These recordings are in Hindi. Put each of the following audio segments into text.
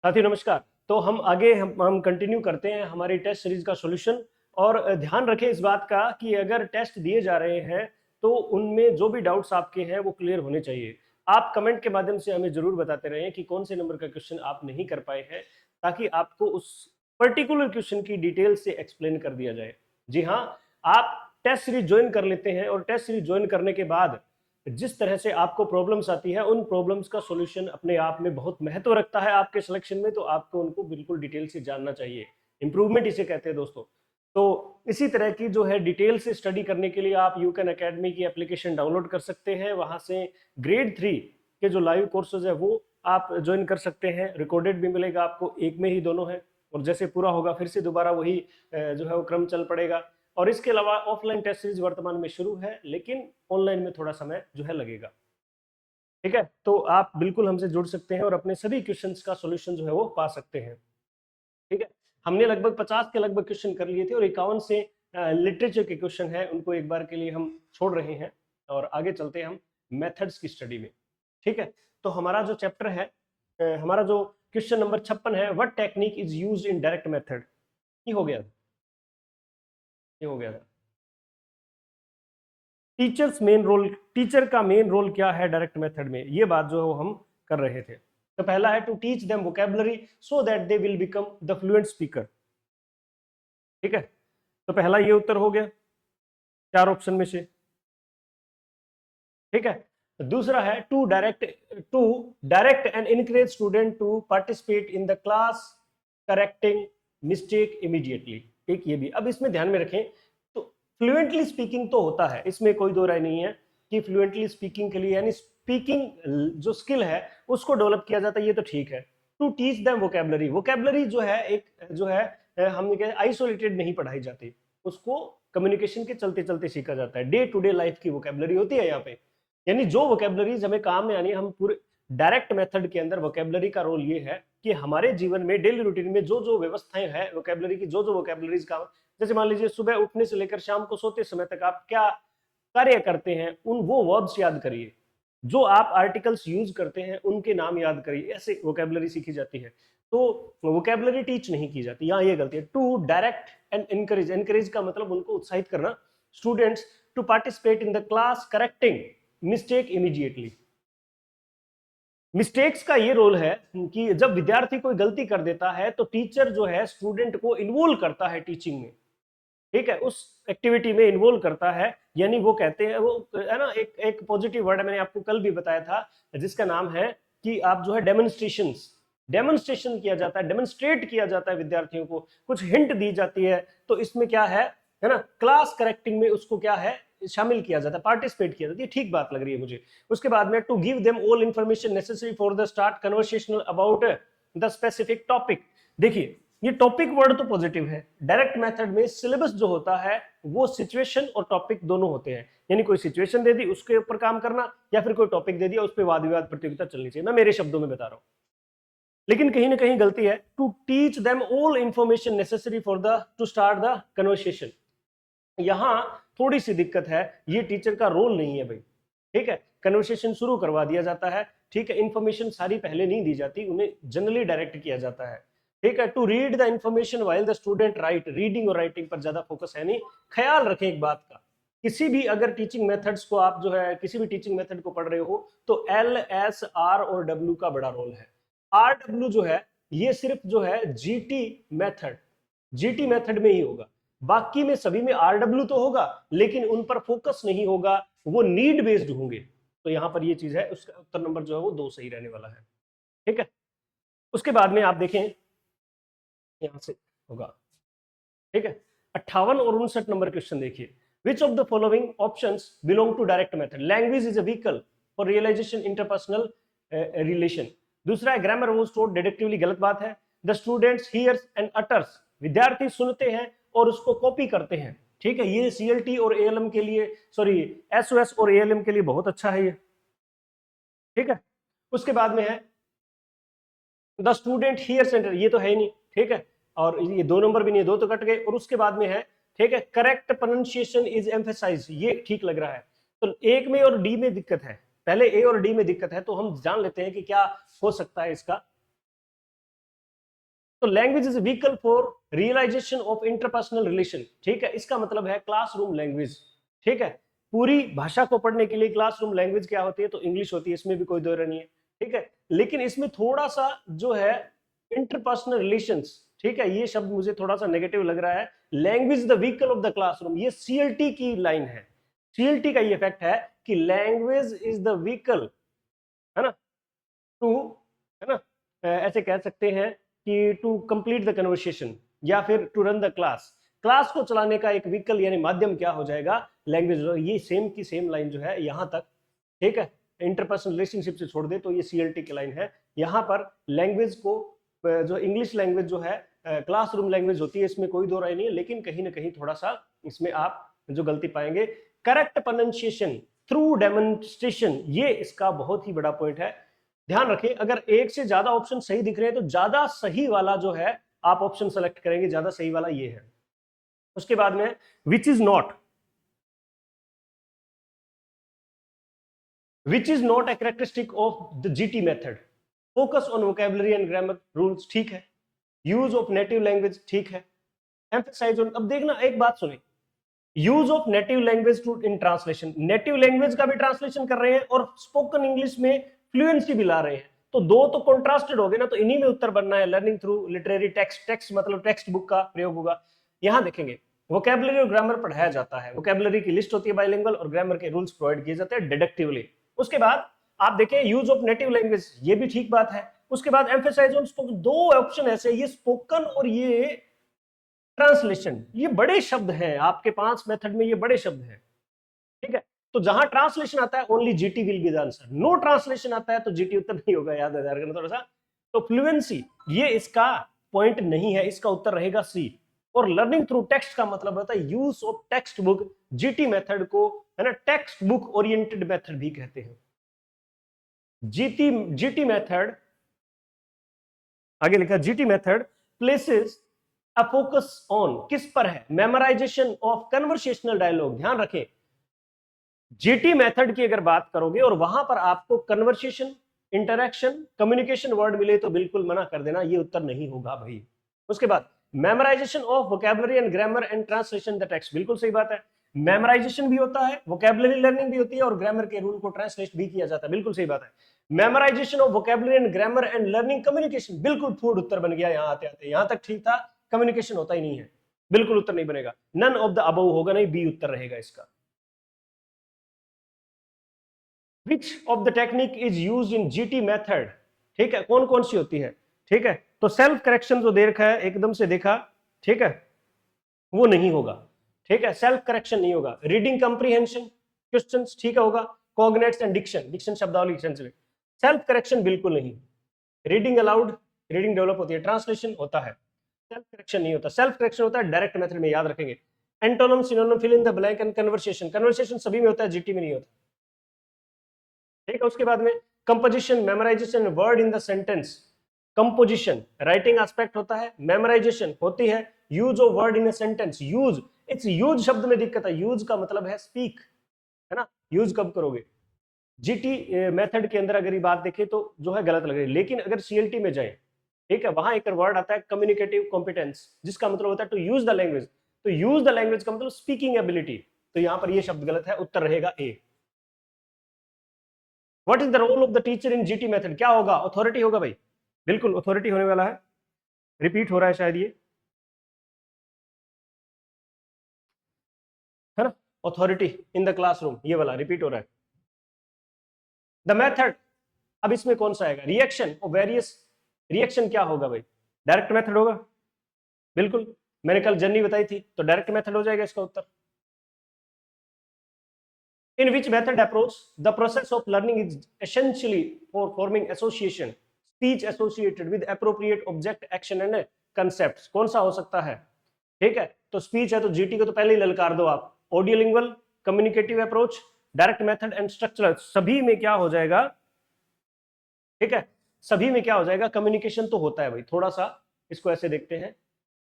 साथियों नमस्कार। तो हम कंटिन्यू करते हैं हमारी टेस्ट सीरीज का सॉल्यूशन। और ध्यान रखें इस बात का कि अगर टेस्ट दिए जा रहे हैं तो उनमें जो भी डाउट्स आपके हैं वो क्लियर होने चाहिए। आप कमेंट के माध्यम से हमें जरूर बताते रहें कि कौन से नंबर का क्वेश्चन आप नहीं कर पाए हैं, ताकि आपको उस पर्टिकुलर क्वेश्चन की डिटेल से एक्सप्लेन कर दिया जाए। जी हाँ, आप टेस्ट सीरीज ज्वाइन कर लेते हैं और टेस्ट सीरीज ज्वाइन करने के बाद जिस तरह से आपको प्रॉब्लम्स आती है उन प्रॉब्लम्स का सॉल्यूशन अपने आप में बहुत महत्व रखता है आपके सिलेक्शन में, तो आपको उनको बिल्कुल डिटेल से जानना चाहिए। इंप्रूवमेंट इसे कहते हैं दोस्तों। तो इसी तरह की जो है डिटेल से स्टडी करने के लिए आप यूकैन एकेडमी की एप्लीकेशन डाउनलोड कर सकते हैं। वहां से ग्रेड 3 के जो लाइव कोर्सेज है वो आप ज्वाइन कर सकते हैं। रिकॉर्डेड भी मिलेगा आपको, एक में ही दोनों है। और जैसे पूरा होगा फिर से दोबारा वही जो है वो क्रम चल पड़ेगा। और इसके अलावा ऑफलाइन टेस्ट सीरीज वर्तमान में शुरू है, लेकिन ऑनलाइन में थोड़ा समय जो है लगेगा। ठीक है, तो आप बिल्कुल हमसे जुड़ सकते हैं और अपने सभी क्वेश्चंस का सॉल्यूशन जो है वो पा सकते हैं। ठीक है, हमने लगभग 50 के लगभग क्वेश्चन कर लिए थे और 51 से लिटरेचर के क्वेश्चन है उनको एक बार के लिए हम छोड़ रहे हैं और आगे चलते हैं हम मेथड्स की स्टडी में। ठीक है, तो हमारा जो चैप्टर है, हमारा जो क्वेश्चन नंबर 56 है, what technique is used in direct method. ये हो गया, ये हो गया था। टीचर का मेन रोल क्या है डायरेक्ट मेथड में, ये बात जो है वो हम कर रहे थे। तो पहला है to teach them vocabulary so that they will become the fluent speaker. ठीक है, तो पहला ये उत्तर हो गया चार ऑप्शन में से। ठीक है, दूसरा है to direct and encourage student to participate in the class correcting mistake immediately. एक ये भी, अब इसमें ध्यान में रखें, तो फ्लुएंटली स्पीकिंग तो होता है, इसमें कोई दो राय नहीं है कि फ्लुएंटली स्पीकिंग के लिए यानी स्पीकिंग जो स्किल है उसको डेवलप किया जाता है, ये तो ठीक है। To teach them vocabulary, vocabulary जो है एक जो है हम आइसोलेटेड नहीं पढ़ाई जाती, उसको कम्युनिकेशन के चलते चलते सीखा जाता है। डे टू डे लाइफ की वोकेबलरी होती है यहाँ पे, यानी जो वोकेबलरीज हमें काम में आनी है। हम पूरे डायरेक्ट मेथड के अंदर वोकेबलरी का रोल ये है कि हमारे जीवन में डेली रूटीन में जो जो व्यवस्थाएं हैं वोकेबलरी की, जो जो वोकेबलरीज का, जैसे मान लीजिए सुबह उठने से लेकर शाम को सोते समय तक आप क्या कार्य करते हैं, उन वो वर्ब्स याद करिए। जो आप आर्टिकल्स यूज करते हैं उनके नाम याद करिए, ऐसे वोकेबलरी सीखी जाती है। तो वोकेबलरी टीच नहीं की जाती, यहाँ ये गलती है। To direct and encourage, encourage का मतलब उनको उत्साहित करना, students to participate in the class correcting mistake immediately. Mistakes का ये रोल है कि जब विद्यार्थी कोई गलती कर देता है तो टीचर जो है स्टूडेंट को इन्वॉल्व करता है टीचिंग में। ठीक है, उस एक्टिविटी में इन्वॉल्व करता है, यानी वो कहते हैं वो है ना, एक एक पॉजिटिव वर्ड है, मैंने आपको कल भी बताया था, जिसका नाम है कि आप जो है डेमोन्स्ट्रेशन किया जाता है, डेमोन्स्ट्रेट किया जाता है विद्यार्थियों को, कुछ हिंट दी जाती है। तो इसमें क्या है ना, क्लास करेक्टिंग में उसको क्या है शामिल किया जाता है, पार्टिसिपेट किया जाता है। ठीक बात लग रही है मुझे। उसके बाद में to give them all information necessary for the start conversational about the specific topic. देखिए, ये टॉपिक वर्ड तो पॉजिटिव है। डायरेक्ट मेथड में सिलेबस जो होता है वो सिचुएशन और टॉपिक दोनों होते हैं, यानी कोई सिचुएशन दे दी उसके ऊपर काम करना, या फिर कोई टॉपिक दे दिया उस पर वाद विवाद प्रतियोगिता चलनी चाहिए। मैं मेरे शब्दों में बता रहा हूं, लेकिन कहीं ना कहीं गलती है। To teach them all information necessary for the to start the conversation, यहां थोड़ी सी दिक्कत है, ये टीचर का रोल नहीं है भाई। ठीक है, कन्वर्सेशन शुरू करवा दिया जाता है। ठीक है, इंफॉर्मेशन सारी पहले नहीं दी जाती, उन्हें जनरली डायरेक्ट किया जाता है। ठीक है, to read the information while the student right, reading और राइटिंग पर ज्यादा फोकस है नहीं। ख्याल रखें एक बात का, किसी भी अगर टीचिंग मेथड्स को आप जो है किसी भी टीचिंग मेथड को पढ़ रहे हो तो एल एस आर और डब्ल्यू का बड़ा रोल है। आर डब्ल्यू जो है ये सिर्फ जो है जीटी मेथड में ही होगा, बाकी में सभी में आरडब्ल्यू तो होगा लेकिन उन पर फोकस नहीं होगा, वो नीड बेस्ड होंगे। तो यहां पर ये चीज है, उसका उत्तर नंबर जो है वो 2 सही रहने वाला है। ठीक है, उसके बाद में आप देखें यहां से होगा। ठीक है, 58 और 59 नंबर क्वेश्चन देखिए। Which of the following options belong to direct method, language is a vehicle for realisation interpersonal relation. दूसरा है ग्रामर वाज टॉट डिडक्टिवली, गलत बात है। The students hears and utters, विद्यार्थी सुनते हैं और उसको कॉपी करते हैं। ठीक है, ये सीएलटी और एएलएम के लिए, सॉरी एसओएस और एएलएम के लिए बहुत अच्छा है ये। ठीक है, उसके बाद में है द स्टूडेंट हियर्स एंड, ये तो है ही नहीं। ठीक है, और ये 2 नंबर भी नहीं है, 2 तो कट गए। और उसके बाद में है, ठीक है, करेक्ट प्रोनाउंसिएशन इज एम्फेसाइज, ये ठीक लग रहा है। तो एक में और डी में दिक्कत है, पहले ए और डी में दिक्कत है, तो हम जान लेते हैं कि क्या हो सकता है इसका तो language is vehicle for realisation of interpersonal relation, ठीक है, इसका मतलब है क्लासरूम लैंग्वेज, ठीक है। पूरी भाषा को पढ़ने के लिए क्लासरूम लैंग्वेज क्या होती है, तो इंग्लिश होती है, इसमें भी कोई दो नहीं है, ठीक है। लेकिन इसमें थोड़ा सा जो है इंटरपर्सनल रिलेशंस, ठीक है, ये शब्द मुझे थोड़ा सा नेगेटिव लग रहा है। Language the vehicle of the classroom, ये सीएलटी की लाइन है, सीएलटी का ये इफेक्ट है कि लैंग्वेज इज द व्हीकल, है ना, टू, है ना, ऐसे कह सकते हैं कि टू कंप्लीट द कन्वर्सेशन या फिर to run the class, class को चलाने का एक व्हीकल यानी माध्यम क्या हो जाएगा, लैंग्वेज। ये सेम की सेम लाइन जो है यहां तक, ठीक है, इंटरपर्सनल रिलेशनशिप से छोड़ दे तो ये सीएलटी की लाइन है। यहां पर लैंग्वेज को जो इंग्लिश लैंग्वेज जो है क्लासरूम लैंग्वेज होती है, इसमें कोई दो राय नहीं है, लेकिन कहीं ना कहीं थोड़ा सा इसमें आप जो गलती पाएंगे, करेक्ट प्रोनाउंसिएशन थ्रू डेमोन्स्ट्रेशन, ये इसका बहुत ही बड़ा पॉइंट है। ध्यान रखें, अगर एक से ज्यादा ऑप्शन सही दिख रहे हैं तो ज्यादा सही वाला जो है आप ऑप्शन सेलेक्ट करेंगे, ज्यादा सही वाला ये है। उसके बाद में which is not, which is not a characteristic of the GT method, focus on vocabulary and grammar rules, ठीक है, यूज ऑफ नेटिव लैंग्वेज, ठीक है, एम्फसाइज ऑन। अब देखना एक बात सुनिए, use of native language to in translation, native language का भी ट्रांसलेशन कर रहे हैं और स्पोकन इंग्लिश में फ्लुएंसी भी ला रहे हैं, तो दो तो कॉन्ट्रास्टेड हो गए ना, तो इन्हीं में उत्तर बनना है। Learning through literary text, text मतलब टेक्स्ट बुक का प्रयोग होगा। यहां देखेंगे वोकेबलरी और ग्रामर पढ़ाया जाता है, वोकेबलरी की लिस्ट होती है बाइलिंगुअल और ग्रामर के रूल्स प्रोवाइड किए जाते हैं डिडक्टिवली। उसके बाद आप देखें यूज ऑफ नेटिव लैंग्वेज, ये भी ठीक बात है। उसके बाद एम्फेसाइज ऑन स्पोकन, दो ऑप्शन ऐसे, ये स्पोकन और ये ट्रांसलेशन, ये बड़े शब्द हैं आपके 5 मेथड में, ये बड़े शब्द हैं, ठीक है। तो जहां ट्रांसलेशन आता है only GT will be the answer, no translation आता है तो जीटी उत्तर नहीं होगा, याद रखना थोड़ा सा। तो फ्लुएंसी ये इसका पॉइंट नहीं है, इसका उत्तर रहेगा सी। और लर्निंग थ्रू टेक्स्ट का मतलब होता है use of text book, GT method को, है ना, टेक्स्ट बुक ओरिएंटेड मेथड भी कहते हैं। जीटी जीटी मेथड, आगे लिखा GT method places a focus on, किस पर है, मेमोराइजेशन ऑफ कन्वर्सेशनल डायलॉग। ध्यान रखें, जीटी मेथड की अगर बात करोगे और वहां पर आपको कन्वर्सेशन, इंटरेक्शन, कम्युनिकेशन वर्ड मिले तो बिल्कुल मना कर देना, ये उत्तर नहीं होगा भाई। उसके बाद memorisation of vocabulary and grammar and translation the text, बिल्कुल सही बात है, मेमोराइजेशन भी होता है, वोकेबलरी लर्निंग भी होती है और ग्रामर के रूल को ट्रांसलेट भी किया जाता है, बिल्कुल सही बात है। Memorisation of vocabulary and grammar and learning communication, बिल्कुल फूड उत्तर बन गया यहां आते आते, यहां तक ठीक था, कम्युनिकेशन होता ही नहीं है, बिल्कुल उत्तर नहीं बनेगा, नन ऑफ द अबव होगा नहीं, बी उत्तर रहेगा इसका। विच of the technique is use in GT method, ठीक है, कौन कौन सी होती है, ठीक है। तो सेल्फ करेक्शन जो दे रखा है एकदम से देखा, ठीक है, वो नहीं होगा, ठीक है, सेल्फ करेक्शन नहीं होगा। रीडिंग कंप्रीहेंशन क्वेश्चंस, ठीक है, होगा। कॉग्नेट्स एंड डिक्शन, डिक्शन शब्दावली, सेल्फ करेक्शन बिल्कुल नहीं। रीडिंग अलाउड, रीडिंग डेवलप होती है, ट्रांसलेशन होता है, सेल्फ करेक्शन नहीं होता। सेल्फ करेक्शन होता है डायरेक्ट मेथड में, याद रखेंगे। Antonym, synonym, fill in the blank and conversation, conversation सभी में होता है, जीटी में नहीं होता, ठीक है। उसके बाद में composition, memorisation, word in the sentence, composition writing aspect होता है, मेमोराइजेशन होती है use of word in a sentence, use, it's use शब्द में दिक्कत है, यूज का मतलब है स्पीक, है ना, यूज कब करोगे। जीटी मेथड के अंदर अगर ये बात देखें तो जो है गलत लग रही है, लेकिन अगर सीएलटी में जाए, ठीक है, वहां एक वर्ड आता है कम्युनिकेटिव कॉम्पिटेंस, जिसका मतलब होता है टू यूज द लैंग्वेज, तो यूज द लैंग्वेज का मतलब स्पीकिंग एबिलिटी, तो यहां पर ये शब्द गलत है, उत्तर रहेगा A. What is the role of the teacher in GT method, क्या होगा, अथॉरिटी होगा भाई, बिल्कुल अथॉरिटी होने वाला है, रिपीट हो रहा है शायद ये, है ना, अथॉरिटी इन द क्लासरूम, ये वाला रिपीट हो रहा है। द मेथड, अब इसमें कौन सा आएगा, रिएक्शन और वेरियस, रिएक्शन क्या होगा भाई, डायरेक्ट मेथड होगा, बिल्कुल, मैंने कल जर्नी बताई थी, तो डायरेक्ट मेथड हो जाएगा इसका उत्तर। In which method approach the process of learning is essentially for forming association, speech associated with appropriate object, action and concepts, कौन सा हो सकता है, ठीक है। तो स्पीच है तो जीटी को तो पहले ही ललकार दो आप, audiolingual, communicative approach, direct method and structural, सभी में क्या हो जाएगा, ठीक है, सभी में क्या हो जाएगा, कम्युनिकेशन तो होता है भाई। थोड़ा सा इसको ऐसे देखते हैं,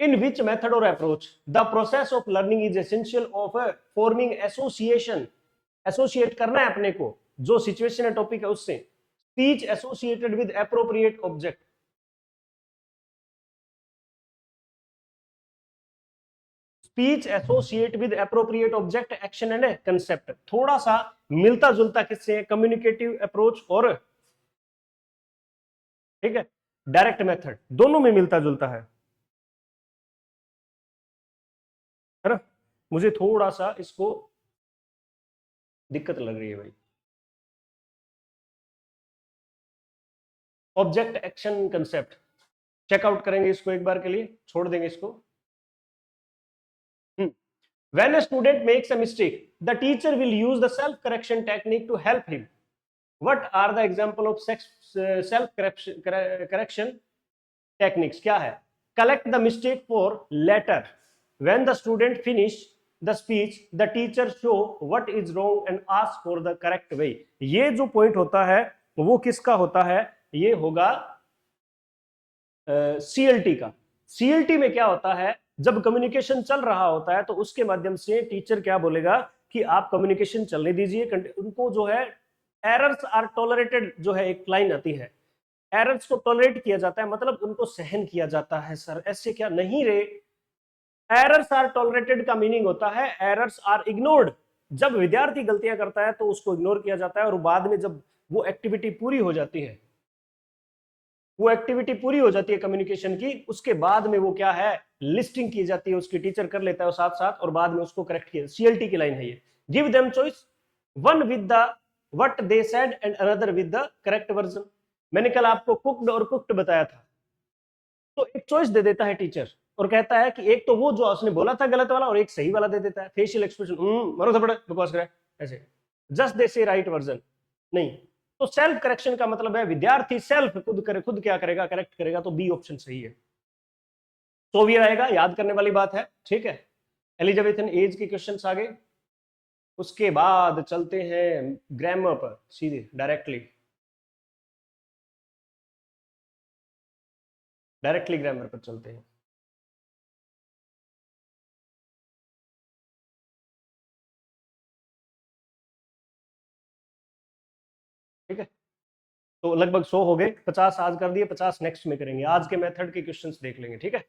इन विच मेथड और approach the process of learning is essential of forming association, associate करना है अपने को, जो सिचुएशन है टॉपिक है उससे, speech associated with appropriate object, speech associate with appropriate object action and concept, थोड़ा सा मिलता जुलता किससे, कम्युनिकेटिव अप्रोच और, ठीक है, डायरेक्ट मेथड, दोनों में मिलता जुलता है ना। मुझे थोड़ा सा इसको दिक्कत लग रही है भाई। ऑब्जेक्ट एक्शन कंसेप्ट चेकआउट करेंगे इसको एक बार के लिए, छोड़ देंगे इसको। When a student makes a mistake, the teacher will use the self correction technique to help him. What are the example of self correction techniques? क्या है? Collect the mistake for later. When the student finish the speech, the teacher show what is wrong and ask for the correct way. ये जो पॉइंट होता है वो किसका होता है? ये होगा सीएलटी का। सीएलटी में क्या होता है, जब कम्युनिकेशन चल रहा होता है तो उसके माध्यम से टीचर क्या बोलेगा कि आप कम्युनिकेशन चलने दीजिए, उनको जो है एरर्स आर टॉलरेटेड, जो है एक लाइन आती है, एरर्स को टॉलरेट किया जाता है, मतलब उनको सहन किया जाता है। सर ऐसे क्या नहीं रे, एरर्स आर टॉलरेटेड का मीनिंग होता है एरर्स आर इग्नोर्ड। जब विद्यार्थी गलतियां करता है तो उसको इग्नोर किया जाता है, और बाद में जब वो एक्टिविटी पूरी हो जाती है, वो एक्टिविटी पूरी हो जाती है कम्युनिकेशन की, उसके बाद में वो क्या है, लिस्टिंग की जाती है, उसकी टीचर कर लेता है साथ साथ, और बाद में उसको करेक्ट किया। सीएलटी की लाइन है ये, give them choice, one with the what they said and another with the correct version. मैंने कल आपको कुक्ड और कुक्ड बताया था, तो एक चॉइस दे देता है टीचर और कहता है कि एक तो वो जो उसने बोला था गलत वाला, और एक सही वाला दे देता है। फेशियल एक्सप्रेशन, मरो थपड़े बकवास करे, ऐसे जस्ट दे से राइट वर्जन नहीं। तो सेल्फ करेक्शन का मतलब है विद्यार्थी सेल्फ खुद करे, खुद क्या करेगा, करेक्ट करेगा, तो बी ऑप्शन सही है। तो भी आएगा, याद करने वाली बात है, ठीक है। एलिजाबेथन एज के क्वेश्चंस आगे, उसके बाद चलते हैं ग्रामर पर सीधे डायरेक्टली ग्रामर पर चलते हैं। ठीक है, तो लगभग 100 हो गए, 50 आज कर दिए, 50 नेक्स्ट में करेंगे। आज के मेथड के क्वेश्चंस देख लेंगे, ठीक है।